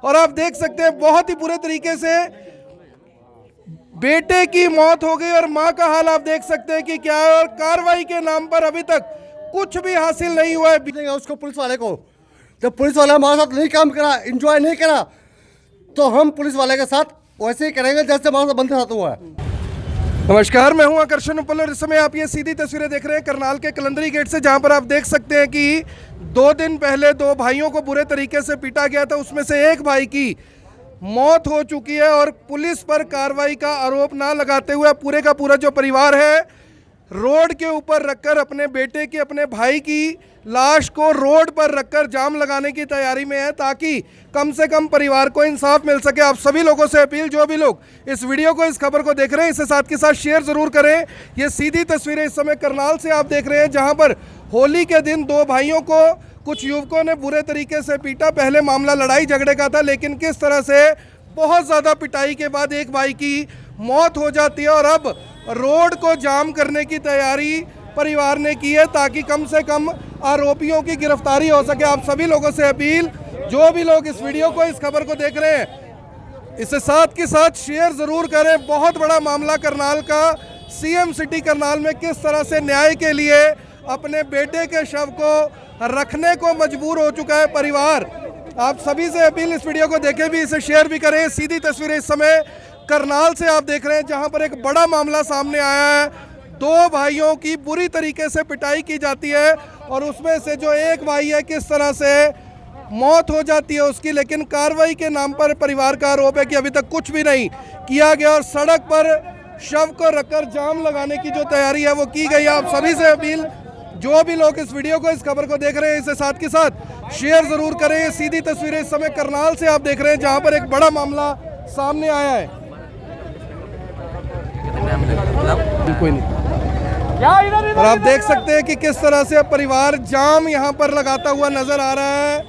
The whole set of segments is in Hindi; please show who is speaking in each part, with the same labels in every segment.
Speaker 1: और आप देख सकते हैं बहुत ही बुरे तरीके से बेटे की मौत हो गई और मां का हाल आप देख सकते हैं कि क्या है। और कार्रवाई के नाम पर अभी तक कुछ भी हासिल नहीं हुआ है।
Speaker 2: उसको पुलिस वाले को, जब पुलिस वाला हमारे साथ नहीं काम करा, एंजॉय नहीं करा, तो हम पुलिस वाले के साथ वैसे ही करेंगे जैसे हमारे बंद साथ हुआ है।
Speaker 1: नमस्कार, मैं हूं आकर्षण उपल और इस समय आप ये सीधी तस्वीरें देख रहे हैं करनाल के कलंदरी गेट से, जहां पर आप देख सकते हैं कि 2 दिन पहले 2 भाइयों को बुरे तरीके से पीटा गया था। उसमें से एक भाई की मौत हो चुकी है और पुलिस पर कार्रवाई का आरोप ना लगाते हुए पूरे का पूरा जो परिवार है रोड के ऊपर रखकर अपने बेटे की, अपने भाई की लाश को रोड पर रखकर जाम लगाने की तैयारी में है, ताकि कम से कम परिवार को इंसाफ मिल सके। आप सभी लोगों से अपील, जो भी लोग इस वीडियो को, इस खबर को देख रहे हैं, इसे साथ के साथ शेयर जरूर करें। ये सीधी तस्वीरें इस समय करनाल से आप देख रहे हैं, जहां पर होली के दिन 2 भाइयों को कुछ युवकों ने बुरे तरीके से पीटा। पहले मामला लड़ाई झगड़े का था, लेकिन किस तरह से बहुत ज़्यादा पिटाई के बाद एक भाई की मौत हो जाती है और अब रोड को जाम करने की तैयारी परिवार ने की है, ताकि कम से कम आरोपियों की गिरफ्तारी हो सके। आप सभी लोगों से अपील, जो भी लोग इस वीडियो को, इस खबर को देख रहे हैं, इसे साथ के साथ शेयर जरूर करें। बहुत बड़ा मामला करनाल का, सीएम सिटी करनाल में किस तरह से न्याय के लिए अपने बेटे के शव को रखने को मजबूर हो चुका है परिवार। आप सभी से अपील, इस वीडियो को देखें भी, इसे शेयर भी करें। सीधी तस्वीरें इस समय करनाल से आप देख रहे हैं, जहां पर एक बड़ा मामला सामने आया है। 2 भाइयों की बुरी तरीके से पिटाई की जाती है और उसमें से जो एक भाई है किस तरह से मौत हो जाती है उसकी, लेकिन कार्रवाई के नाम पर परिवार का आरोप है कि अभी तक कुछ भी नहीं किया गया और सड़क पर शव को रखकर जाम लगाने की जो तैयारी है वो की गई है। आप सभी से अपील, जो भी लोग इस वीडियो को, इस खबर को देख रहे हैं, इसे साथ के साथ शेयर जरूर करें। ये सीधी तस्वीरें इस समय करनाल से आप देख रहे हैं, जहां पर एक बड़ा मामला सामने आया है। कोई नहीं। और आप देख सकते हैं कि किस तरह से परिवार जाम यहां पर लगाता हुआ नजर आ रहा है,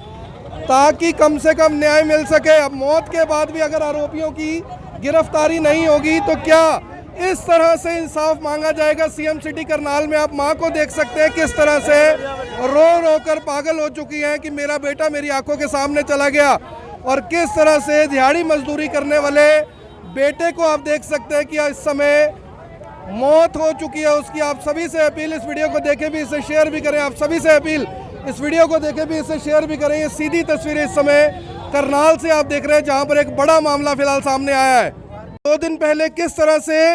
Speaker 1: ताकि कम से कम न्याय मिल सके। अब मौत के बाद भी अगर आरोपियों की गिरफ्तारी नहीं होगी तो क्या इस तरह से इंसाफ मांगा जाएगा। सीएम सिटी करनाल में आप मां को देख सकते हैं किस तरह से रो रो कर पागल हो चुकी हैं कि मेरा बेटा मेरी आंखों के सामने चला गया, और किस तरह से दिहाड़ी मजदूरी करने वाले बेटे को आप देख सकते हैं कि इस समय मौत हो चुकी है उसकी। आप सभी से अपील, इस वीडियो को देखें भी, इसे शेयर भी करें। आप सभी से अपील, इस वीडियो को देखें भी, इसे शेयर भी करें। ये सीधी तस्वीरें इस समय करनाल से आप देख रहे हैं, जहां पर एक बड़ा मामला फिलहाल सामने आया है। 2 दिन पहले किस तरह से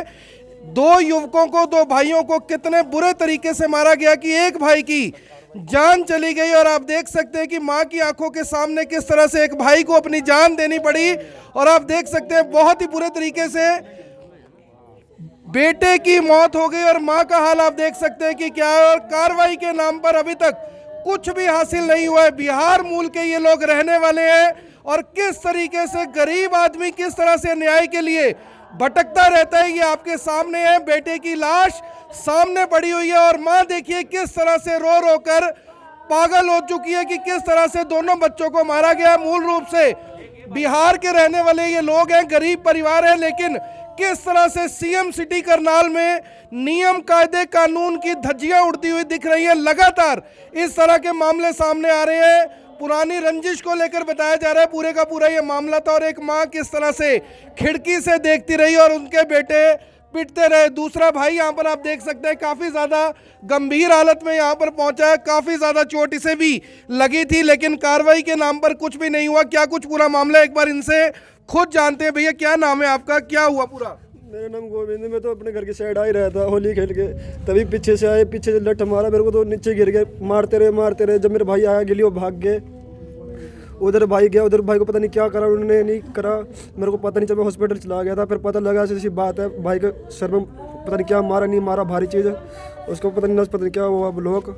Speaker 1: 2 युवकों को, 2 भाइयों को कितने बुरे तरीके से मारा गया कि एक भाई की जान चली गई। और आप देख सकते हैं कि मां की आंखों के सामने किस तरह से एक भाई को अपनी जान देनी पड़ी। और आप देख सकते हैं बहुत ही बुरे तरीके से बेटे की मौत हो गई और मां का हाल आप देख सकते हैं कि क्या है। और कार्रवाई के नाम पर अभी तक कुछ भी हासिल नहीं हुआ है। बिहार मूल के ये लोग रहने वाले हैं और किस तरीके से गरीब आदमी किस तरह से न्याय के लिए भटकता रहता है, ये आपके सामने है। बेटे की लाश सामने पड़ी हुई है और मां देखिए किस तरह से रो रो कर पागल हो चुकी है कि किस तरह से दोनों बच्चों को मारा गया। मूल रूप से बिहार के रहने वाले ये लोग हैं, गरीब परिवार है, लेकिन किस तरह से सीएम सिटी करनाल में नियम कायदे कानून की धज्जियां उड़ती हुई दिख रही है। लगातार इस तरह के मामले सामने आ रहे हैं। पुरानी रंजिश को लेकर बताया जा रहा है पूरे का पूरा ये मामला था, और एक मां किस तरह से खिड़की से देखती रही और उनके बेटे पिटते रहे। दूसरा भाई यहाँ पर आप देख सकते हैं काफ़ी ज़्यादा गंभीर हालत में यहाँ पर पहुंचा है, काफ़ी ज़्यादा चोट इसे भी लगी थी, लेकिन कार्रवाई के नाम पर कुछ भी नहीं हुआ। क्या कुछ पूरा मामला एक बार इनसे खुद जानते हैं। भैया क्या नाम है आपका, क्या हुआ पूरा?
Speaker 3: मेरा नाम गोविंद है। मैं तो अपने घर की साइड आ ही रहा था होली खेल के, तभी पीछे से आए, पीछे से लठ मारा मेरे को, तो नीचे गिर गए। मारते रहे। जब मेरे भाई आया गिली, वो भाग गए। उधर भाई गया, उधर भाई को पता नहीं क्या करा उन्होंने, नहीं करा मेरे को पता नहीं चला। मैं हॉस्पिटल चला गया था, फिर पता लगा ऐसी बात है। भाई के सर में पता नहीं क्या मारा, नहीं मारा, भारी चीज़ उसको पता नहीं क्या हुआ ब्लॉक।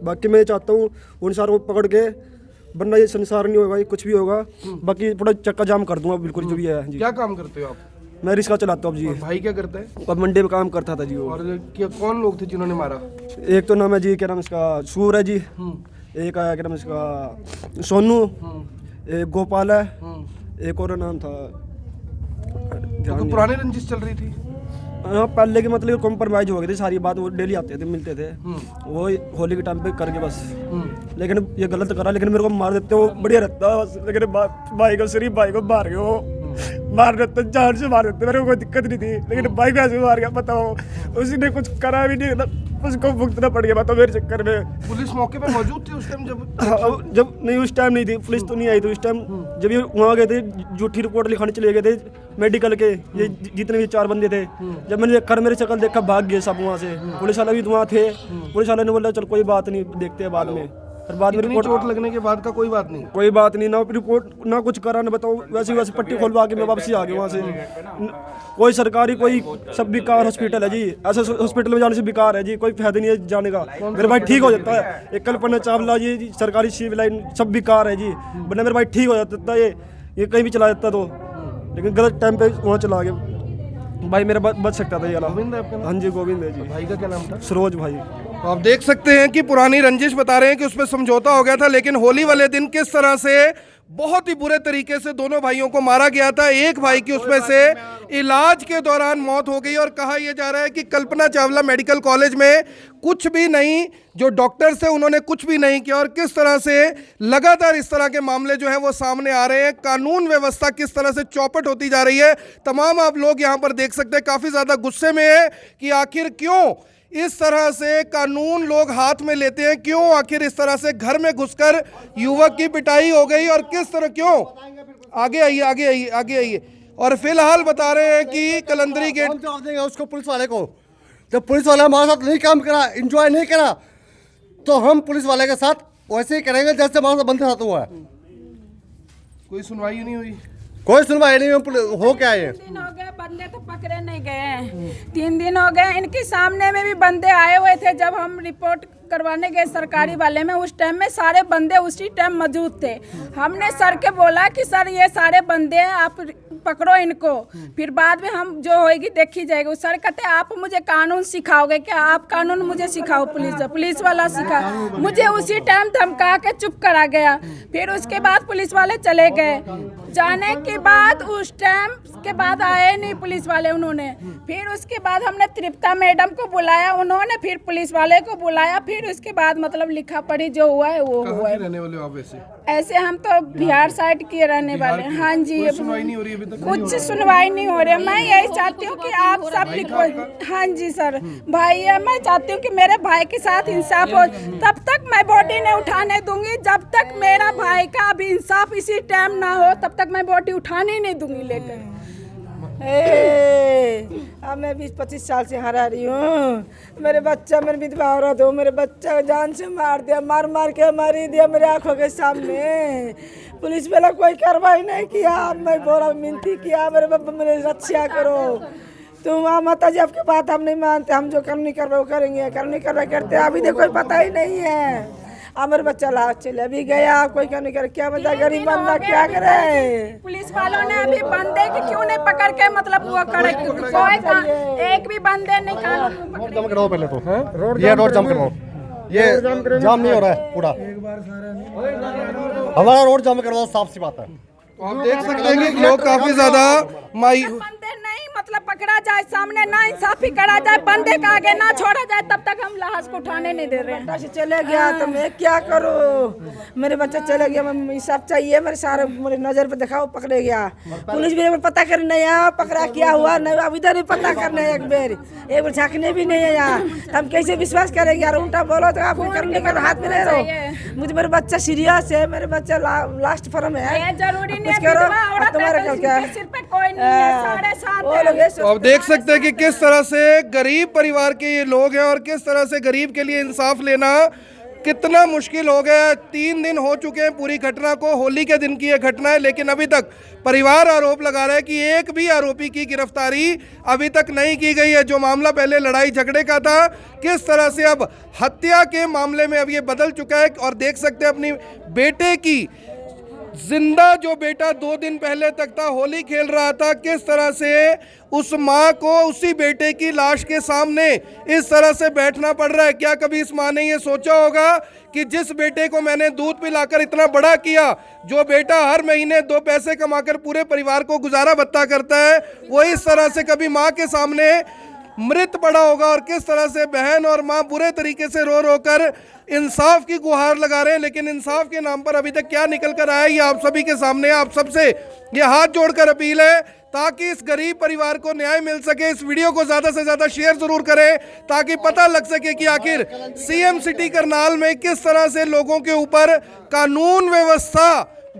Speaker 3: बाकी मैं चाहता हूँ उन सारों को पकड़ के, वरना ये संसार नहीं होगा, ये कुछ भी होगा। बाकी पूरा चक्का जाम कर दूंगा बिल्कुल, जो भी है जी।
Speaker 1: क्या काम करते हो आप?
Speaker 3: मैं रिक्शा चलाता हूँ जी।
Speaker 1: भाई क्या करते हैं?
Speaker 3: अब मंडी में काम करता था जी वो।
Speaker 1: और क्या कौन लोग थे जिन्होंने मारा?
Speaker 3: एक तो नाम है जी, क्या नाम इसका, सूर है जी। एक आया क्या नाम इसका, सोनू। एक गोपाल है। एक और नाम था,
Speaker 1: तो पुरानी रंजिश चल रही थी।
Speaker 3: हाँ पहले की मतलब कॉम्प्रोमाइज हो गई थी सारी बात, वो डेली आते थे मिलते थे, वो होली के टाइम पे करके बस। लेकिन ये गलत करा, लेकिन मेरे को मार देते वो बढ़िया रहता बस। लेकिन भाई को सिर्फ भाई को मार गए, वो मार देते जान से मार देते, मेरे को कोई दिक्कत नहीं थी, लेकिन भाई को ऐसे मार गया। बताओ उसने कुछ करा भी नहीं, उसको भुगतना पड़ गया। बताओ मेरे चक्कर में।
Speaker 1: पुलिस मौके पे मौजूद थी उस टाइम
Speaker 3: जब नहीं, उस टाइम नहीं थी पुलिस, तो नहीं आई थी उस टाइम। जब ये वहाँ गए थे झूठी रिपोर्ट लिखाने चले गए थे मेडिकल के, ये जितने भी 4 बंदे थे, जब मैंने कर मेरे शक्ल देखा भाग गए सब वहाँ से। पुलिस वाला भी वहाँ थे, पुलिस वाले ने बोला चल कोई बात नहीं देखते हैं बाद में। और बाद में रिपोर्ट
Speaker 1: चोट लगने के बाद का कोई बात नहीं,
Speaker 3: कोई बात नहीं, ना रिपोर्ट ना कुछ करा, ना बताओ वैसे वैसे पट्टी खोलवा के मैं वापसी आ गया वहाँ से। कोई सरकारी कोई सब बेकार हॉस्पिटल है जी, ऐसे हॉस्पिटल में जाने से बेकार है जी, कोई फायदा नहीं है जाने का। मेरे भाई ठीक हो जाता है, एक कल्पना चावला जी सरकारी सिविल लाइन सब बेकार है जी, वरना मेरे भाई ठीक हो जाता है, ये कहीं भी चला जाता तो, लेकिन गलत टाइम पे वहाँ चला गया। भाई मेरा बच सकता था ये वाला।
Speaker 1: गोविंद है आपका नाम?
Speaker 3: हाँ जी गोविंद है जी।
Speaker 1: भाई का क्या नाम था?
Speaker 3: सरोज भाई।
Speaker 1: तो आप देख सकते हैं कि पुरानी रंजिश बता रहे हैं कि उसमें समझौता हो गया था, लेकिन होली वाले दिन किस तरह से बहुत ही बुरे तरीके से दोनों भाइयों को मारा गया था। एक भाई की उसमें से इलाज के दौरान मौत हो गई और कहा यह जा रहा है कि कल्पना चावला मेडिकल कॉलेज में कुछ भी नहीं, जो डॉक्टर्स थे उन्होंने कुछ भी नहीं किया। और किस तरह से लगातार इस तरह के मामले जो है वो सामने आ रहे हैं, कानून व्यवस्था किस तरह से चौपट होती जा रही है। तमाम आप लोग यहाँ पर देख सकते हैं काफ़ी ज़्यादा गुस्से में है कि आखिर क्यों इस तरह से कानून लोग हाथ में लेते हैं, क्यों आखिर इस तरह से घर में घुसकर युवक की पिटाई हो गई और किस तरह क्यों। आगे आइए आगे आइए आगे आइए। और फिलहाल बता रहे हैं कि कलंदरी गेट
Speaker 2: हम जवाब देंगे उसको, पुलिस वाले को। जब पुलिस वाला हमारे साथ नहीं काम करा, इंजॉय नहीं करा, तो हम पुलिस वाले के साथ वैसे ही करेंगे जैसे हमारे साथ बंदे साथ हुआ है।
Speaker 1: कोई सुनवाई नहीं हुई,
Speaker 2: कोई सुनवाई नहीं हो क्या है।
Speaker 4: 3 दिन हो गए, बंदे तो पकड़े नहीं गए। 3 दिन हो गए, इनके सामने में भी बंदे आए हुए थे। जब हम रिपोर्ट करवाने गए सरकारी वाले में, उस टाइम में सारे बंदे उसी टाइम मौजूद थे। हमने सर के बोला कि सर ये सारे बंदे हैं, आप पकड़ो इनको, फिर बाद में हम जो होएगी देखी जाएगी। सर कहते आप मुझे कानून सिखाओगे क्या? आप कानून मुझे सिखाओ, पुलिस वाला सिखा। मुझे उसी टाइम धमका के चुप करा गया। फिर उसके बाद पुलिस वाले चले गए। जाने के बाद उस टाइम के बाद आए नहीं पुलिस वाले उन्होंने। फिर उसके बाद हमने तृप्ता मैडम को बुलाया, उन्होंने फिर पुलिस वाले को बुलाया। फिर उसके बाद मतलब लिखा पढ़ी जो हुआ है वो हुआ है।
Speaker 1: रहने वाले हो आप वैसे?
Speaker 4: ऐसे हम तो बिहार साइड के रहने वाले हैं। हाँ जी,
Speaker 1: सुनवाई नहीं हो रही अभी तक?
Speaker 4: कुछ सुनवाई नहीं हो रही। मैं यही चाहती हूँ कि आप सब लिखो। हाँ जी सर, भाई है, मैं चाहती हूँ कि मेरे भाई के साथ इंसाफ हो। तब तक मैं बॉडी नहीं उठाने दूंगी जब तक मेरा भाई का अभी इंसाफ इसी टाइम ना हो, तब तक मैं बॉडी उठाने नहीं दूंगी लेकर।
Speaker 5: अब मैं 20-25 साल से यहाँ रह रही हूँ। मेरे बच्चा, मेरी विधवा औरत हो, मेरे बच्चा जान से मार दिया, मार के मार ही दिया मेरे आंखों के सामने। पुलिस वाला कोई कार्रवाई नहीं किया। मैं बोला मिनती किया, मेरे बाबा मेरे रक्षा करो। तुम माता जी आपके बात हम नहीं मानते, हम जो कानूनी कार्रवाई वो करेंगे, कानूनी कार्रवाई करते हैं। अभी देखो कोई पता ही नहीं है। अब मेरे बच्चा लाश चले भी गया, कोई क्या नहीं करे, क्या बता गरीब बंदा क्या करे।
Speaker 4: पुलिस वालों ने अभी बंदे की क्यों नहीं पकड़ के मतलब वो करे, कोई एक भी बंदे नहीं कानून
Speaker 2: जम करवाओ पहले तो, ये रोड जम करवाओ। ये जाम नहीं हो रहा है पूरा, हमारा रोड जाम करवाओ, साफ सी बात है।
Speaker 1: तो आप देख सकते हैं कि लोग काफी ज्यादा
Speaker 4: बंदे नहीं मतलब पकड़ा जाए, सामने ना इंसाफी करा जाए, बंदे का आगे ना छोड़ा जाए, तब तक हम लाश को उठाने नहीं दे रहे हैं।
Speaker 5: से चले गया तो मैं क्या करूँ? मेरे बच्चा चले गया, मैं इंसाफ चाहिए मेरे सारे, मेरे नजर पे दिखाओ पकड़े गया। पुलिस भी पता करने नहीं आया, पकड़ा क्या हुआ नहीं, अब इधर ही पता करने एक बार झाँकने भी नहीं है यहाँ। हम कैसे विश्वास करेंगे यार? उल्टा बोलो तो आप करने का हाथ में ले रहो। मुझे मेरे बच्चा सीरियस है, मेरे बच्चा लास्ट फॉर्म है।
Speaker 4: जरूरी नहीं
Speaker 5: तुम्हारा क्या
Speaker 4: सिर पे कोई नहीं है, साढ़े सात।
Speaker 1: तो आप देख सकते हैं कि किस तरह से गरीब परिवार के ये लोग हैं और किस तरह से गरीब के लिए इंसाफ लेना कितना मुश्किल हो गया। 3 दिन हो चुके हैं पूरी घटना को, होली के दिन की ये घटना है, लेकिन अभी तक परिवार आरोप लगा रहा है कि एक भी आरोपी की गिरफ्तारी अभी तक नहीं की गई है। जो मामला पहले लड़ाई झगड़े का था, किस तरह से अब हत्या के मामले में अब ये बदल चुका है। और देख सकते हैं अपनी बेटे की जिंदा जो बेटा 2 दिन पहले तक था, होली खेल रहा था, किस तरह से उस माँ को उसी बेटे की लाश के सामने इस तरह से बैठना पड़ रहा है। क्या कभी इस माँ ने ये सोचा होगा कि जिस बेटे को मैंने दूध पिलाकर इतना बड़ा किया, जो बेटा हर महीने 2 पैसे कमाकर पूरे परिवार को गुजारा भत्ता करता है, वो इस तरह से कभी माँ के सामने मृत पड़ा होगा और किस तरह से बहन और मां बुरे तरीके से रो रो कर इंसाफ की गुहार लगा रहे हैं। लेकिन इंसाफ के नाम पर अभी तक क्या निकल कर आया ये आप सभी के सामने, आप सबसे ये हाथ जोड़कर अपील है ताकि इस गरीब परिवार को न्याय मिल सके। इस वीडियो को ज़्यादा से ज़्यादा शेयर ज़रूर करें ताकि पता लग सके कि आखिर सीएम सिटी करनाल में किस तरह से लोगों के ऊपर कानून व्यवस्था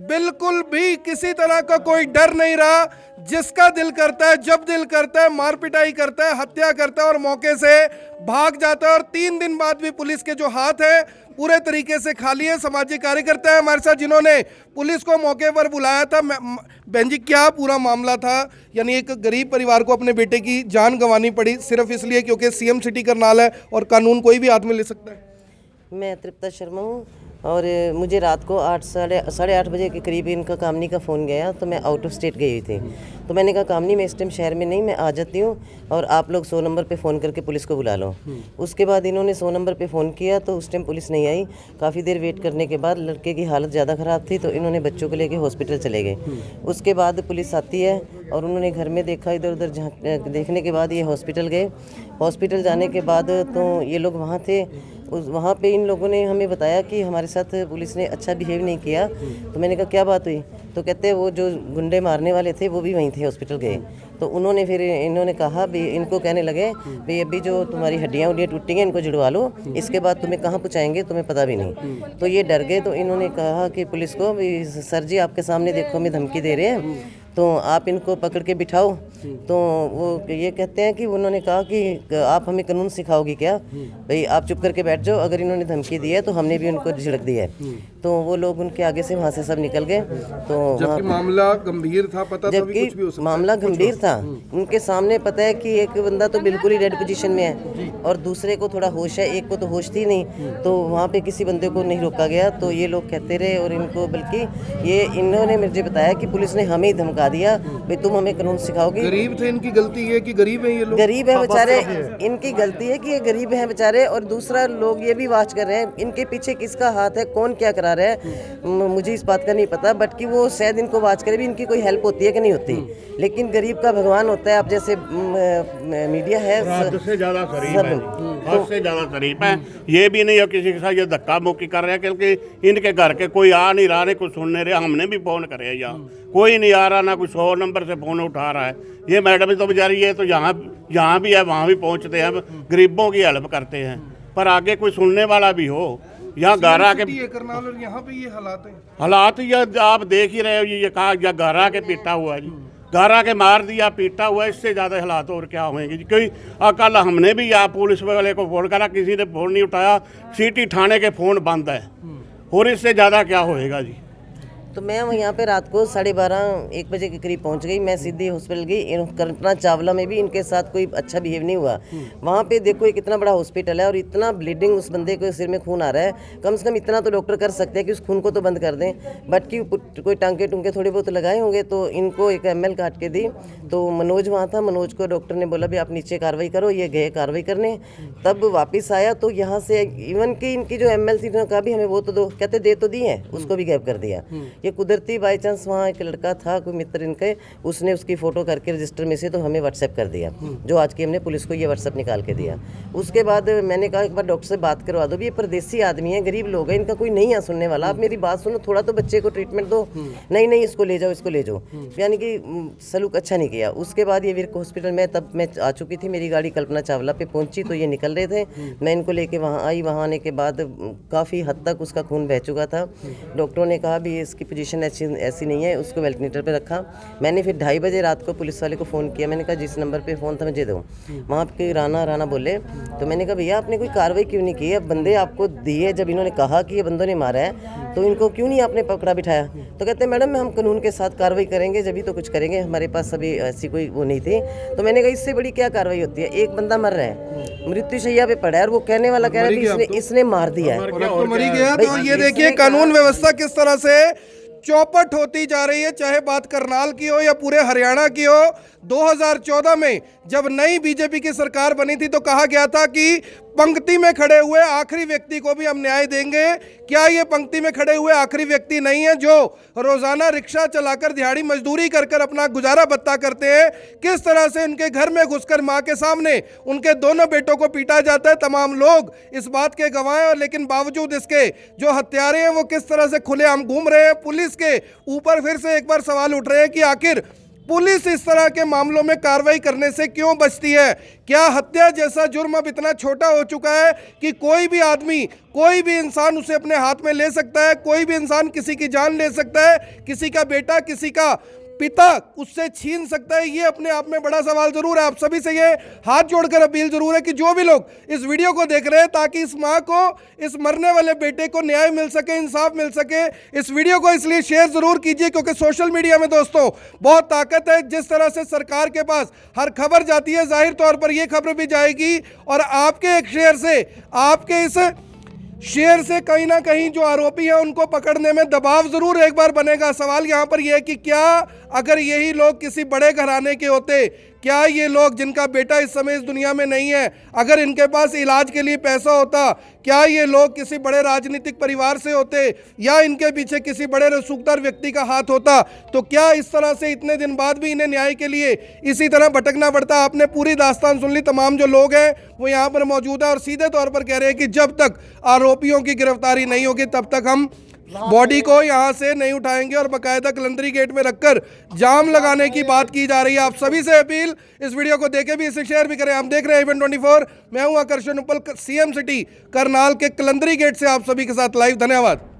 Speaker 1: बिल्कुल भी किसी तरह का कोई डर नहीं रहा। जिसका दिल करता है, जब दिल करता है, मार पिटाई करता है, हत्या करता है और मौके से भाग जाता है। और 3 दिन बाद भी पुलिस के जो हाथ है पूरे तरीके से खाली है। सामाजिक कार्यकर्ता है हमारे साथ जिन्होंने पुलिस को मौके पर बुलाया था। बहन जी, क्या पूरा मामला था? यानी एक गरीब परिवार को अपने बेटे की जान गंवानी पड़ी सिर्फ इसलिए क्योंकि सीएम सिटी करनाल है और कानून कोई भी हाथ में ले सकता है।
Speaker 6: मैं तृप्ता शर्मा हूँ और मुझे रात को 8 बजे के करीब इनका कामनी का फ़ोन गया तो मैं आउट ऑफ स्टेट गई हुई थी। तो मैंने कहा कामनी मैं इस टाइम शहर में नहीं, मैं आ जाती हूँ और आप लोग 100 नंबर पे फ़ोन करके पुलिस को बुला लो। उसके बाद इन्होंने 100 नंबर पे फ़ोन किया तो उस टाइम पुलिस नहीं आई। काफ़ी देर वेट करने के बाद लड़के की हालत ज़्यादा ख़राब थी तो इन्होंने बच्चों को लेके हॉस्पिटल चले गए। उसके बाद पुलिस आती है और उन्होंने घर में देखा, इधर उधर देखने के बाद ये हॉस्पिटल गए। हॉस्पिटल जाने के बाद तो ये लोग वहाँ थे। वहाँ पे इन लोगों ने हमें बताया कि हमारे साथ पुलिस ने अच्छा बिहेव नहीं किया। तो मैंने कहा क्या बात हुई? तो कहते हैं वो जो गुंडे मारने वाले थे वो भी वहीं थे, हॉस्पिटल गए। तो उन्होंने फिर इन्होंने कहा भी, इनको कहने लगे भाई अभी जो तुम्हारी हड्डियाँ उड्डियाँ टूटी हैं इनको जुड़वा लो, इसके बाद तुम्हें कहाँ पहुँचाएंगे तुम्हें पता भी नहीं। तो ये डर गए। तो इन्होंने कहा कि पुलिस को भी सर जी आपके सामने देखो हमें धमकी दे रहे हैं तो आप इनको पकड़ के बिठाओ। तो वो ये कहते हैं कि उन्होंने कहा कि आप हमें कानून सिखाओगी क्या? भाई आप चुप करके बैठ जाओ, अगर इन्होंने धमकी दी है तो हमने भी उनको झिड़क दी है। तो वो लोग उनके आगे से वहाँ से सब निकल गए। तो
Speaker 1: जबकि मामला गंभीर था, पता था भी कुछ भी हो सकता है।
Speaker 6: मामला गंभीर था, उनके सामने पता है कि एक बंदा तो बिल्कुल ही डेड पोजीशन में है और दूसरे को थोड़ा होश है, एक को तो होश थी नहीं। तो वहाँ पे किसी बंदे को नहीं रोका गया। तो ये लोग कहते रहे और इनको बल्कि ये इन्होंने मुझे बताया कि पुलिस ने हमें ही धमका दिया भाई तुम हमें कानून सिखाओगी।
Speaker 1: गरीब थे, इनकी गलती है कि गरीब है ये लोग?
Speaker 6: गरीब है बेचारे, इनकी गलती है कि ये गरीब हैं बेचारे। और दूसरा लोग ये भी वाच कर रहे हैं इनके पीछे किसका हाथ है, कौन क्या करा रहा है, मुझे इस बात का नहीं पता। बट कि वो शायद इनको वाच करे भी इनकी कोई हेल्प होती है कि नहीं होती। लेकिन गरीब का भगवान होता है। आप जैसे मीडिया है
Speaker 7: हद से ज़्यादा शरीफ है, हद से ज़्यादा शरीफ है। ये भी नहीं हो किसी के साथ ये धक्का मुक्की कर रहे हैं क्योंकि इनके घर के कोई आ नहीं रहा, नहीं कुछ सुन नहीं रहे। हमने भी फ़ोन करे यहाँ कोई नहीं आ रहा, ना कोई 100 नंबर से फ़ोन उठा रहा है। ये मैडम तो बेचारी ये तो यहाँ भी है, वहाँ भी पहुँचते हैं, गरीबों की हेल्प करते हैं। पर आगे कोई सुनने वाला भी हो। यहाँ गारा के
Speaker 1: करनाल और यहाँ पे ये
Speaker 7: हालात ये आप देख ही रहे हो। ये कहा गारा के पीटा हुआ जी, गारा के मार दिया, पीटा हुआ। इससे ज़्यादा हालात और क्या होंगे जी? कोई कल हमने भी यहाँ पुलिस वाले को फ़ोन करा, किसी ने फ़ोन नहीं उठाया। सिटी थाने के फ़ोन बंद है और इससे ज़्यादा क्या होएगा जी?
Speaker 6: तो मैं यहाँ पे रात को 12:30-1 बजे के करीब पहुँच गई। मैं सीधी हॉस्पिटल गई। कल्पना चावला में भी इनके साथ कोई अच्छा बिहेव नहीं हुआ। वहाँ पे देखो एक इतना बड़ा हॉस्पिटल है और इतना ब्लीडिंग, उस बंदे को सिर में खून आ रहा है। कम से कम इतना तो डॉक्टर कर सकते हैं कि उस खून को तो बंद कर दें। बट कि कोई टांके टूंके थोड़े बहुत लगाए होंगे। तो इनको एक ML काट के दी। तो मनोज वहाँ था, मनोज को डॉक्टर ने बोला भी आप नीचे कार्रवाई करो। ये गए कार्रवाई करने, तब वापस आया तो यहाँ से इवन कि इनकी जो ML थी उन्होंने कहा भी हमें वो तो दो, कहते दे तो दी है, उसको भी गैप कर दिया। ये कुदरती बाई चांस वहाँ एक लड़का था कोई मित्र इनके, उसने उसकी फ़ोटो करके रजिस्टर में से तो हमें व्हाट्सएप कर दिया, जो आज की हमने पुलिस को ये व्हाट्सएप निकाल के दिया। उसके बाद मैंने कहा एक बार डॉक्टर से बात करवा दो भी, ये परदेसी आदमी है, गरीब लोग हैं, इनका कोई नहीं है सुनने वाला, आप मेरी बात सुनो, थोड़ा तो बच्चे को ट्रीटमेंट दो। नहीं इसको ले जाओ, इसको ले जाओ, यानी कि सलूक अच्छा नहीं किया। उसके बाद ये विर्क हॉस्पिटल में, तब मैं आ चुकी थी, मेरी गाड़ी कल्पना चावला पे पहुंची तो ये निकल रहे थे। मैं इनको लेके वहाँ आई। वहाँ आने के बाद काफ़ी हद तक उसका खून बह चुका था। डॉक्टरों ने कहा भी इसकी पोजीशन ऐसी नहीं है, उसको वेंटिलेटर पे रखा। मैंने फिर 2:30 बजे रात को पुलिस वाले को फ़ोन किया। मैंने कहा जिस नंबर पे फ़ोन था मुझे दो। वहाँ के राना बोले। तो मैंने कहा भैया आपने कोई कार्रवाई क्यों नहीं की है? बंदे आपको दिए, जब इन्होंने कहा कि ये बंदों ने मारा है तो इनको क्यों नहीं आपने पकड़ा बिठाया? तो कहते मैडम हम कानून के साथ कार्रवाई करेंगे, जब भी तो कुछ करेंगे, हमारे पास अभी ऐसी कोई वो नहीं थी। तो मैंने कहा इससे बड़ी क्या कार्रवाई होती है? एक बंदा मर रहा है, मृत्युशैया पे पड़ा है और वो कहने वाला कह रहा है इसने मार दिया है,
Speaker 1: तो मरी गया। तो ये देखिए कानून व्यवस्था किस तरह से चौपट होती जा रही है, चाहे बात करनाल की हो या पूरे हरियाणा की हो। 2014 में जब नई बीजेपी की सरकार बनी थी तो कहा गया था कि पंक्ति में खड़े हुए आखिरी व्यक्ति को भी हम न्याय देंगे। क्या ये पंक्ति में खड़े हुए आखिरी व्यक्ति नहीं है जो रोजाना रिक्शा चलाकर दिहाड़ी मजदूरी कर कर अपना गुजारा भत्ता करते हैं? किस तरह से उनके घर में घुसकर मां के सामने उनके दोनों बेटों को पीटा जाता है, तमाम लोग इस बात के गवाह हैं। और लेकिन बावजूद इसके जो हत्यारे हैं वो किस तरह से खुलेआम घूम रहे हैं। पुलिस के ऊपर फिर से एक बार सवाल उठ रहे हैं कि आखिर पुलिस इस तरह के मामलों में कार्रवाई करने से क्यों बचती है? क्या हत्या जैसा जुर्म अब इतना छोटा हो चुका है कि कोई भी आदमी, कोई भी इंसान उसे अपने हाथ में ले सकता है? कोई भी इंसान किसी की जान ले सकता है, किसी का बेटा, किसी का पिता उससे छीन सकता है? ये अपने आप में बड़ा सवाल जरूर है। आप सभी से ये हाथ जोड़कर अपील जरूर है कि जो भी लोग इस वीडियो को देख रहे हैं, ताकि इस मां को, इस मरने वाले बेटे को न्याय मिल सके, इंसाफ मिल सके, इस वीडियो को इसलिए शेयर जरूर कीजिए क्योंकि सोशल मीडिया में दोस्तों बहुत ताकत है। जिस तरह से सरकार के पास हर खबर जाती है, जाहिर तौर पर यह खबर भी जाएगी और आपके एक शेयर से, आपके इस शेयर से कहीं ना कहीं जो आरोपी हैं उनको पकड़ने में दबाव जरूर एक बार बनेगा। सवाल यहां पर यह है कि क्या अगर यही लोग किसी बड़े घराने के होते, क्या ये लोग जिनका बेटा इस समय इस दुनिया में नहीं है, अगर इनके पास इलाज के लिए पैसा होता, क्या ये लोग किसी बड़े राजनीतिक परिवार से होते या इनके पीछे किसी बड़े रसूखदार व्यक्ति का हाथ होता, तो क्या इस तरह से इतने दिन बाद भी इन्हें न्याय के लिए इसी तरह भटकना पड़ता? आपने पूरी दास्तान सुन ली। तमाम जो लोग हैं वो यहाँ पर मौजूद है और सीधे तौर पर कह रहे हैं कि जब तक आरोपियों की गिरफ्तारी नहीं होगी तब तक हम बॉडी को यहाँ से नहीं उठाएंगे और बाकायदा कलंदरी गेट में रखकर जाम लगाने की बात की जा रही है। आप सभी से अपील, इस वीडियो को देखे भी, इसे शेयर भी करें। आप देख रहे हैं इवेंट 24। मैं हूं आकर्षण उपल, सीएम सिटी करनाल के कलंदरी गेट से आप सभी के साथ लाइव। धन्यवाद।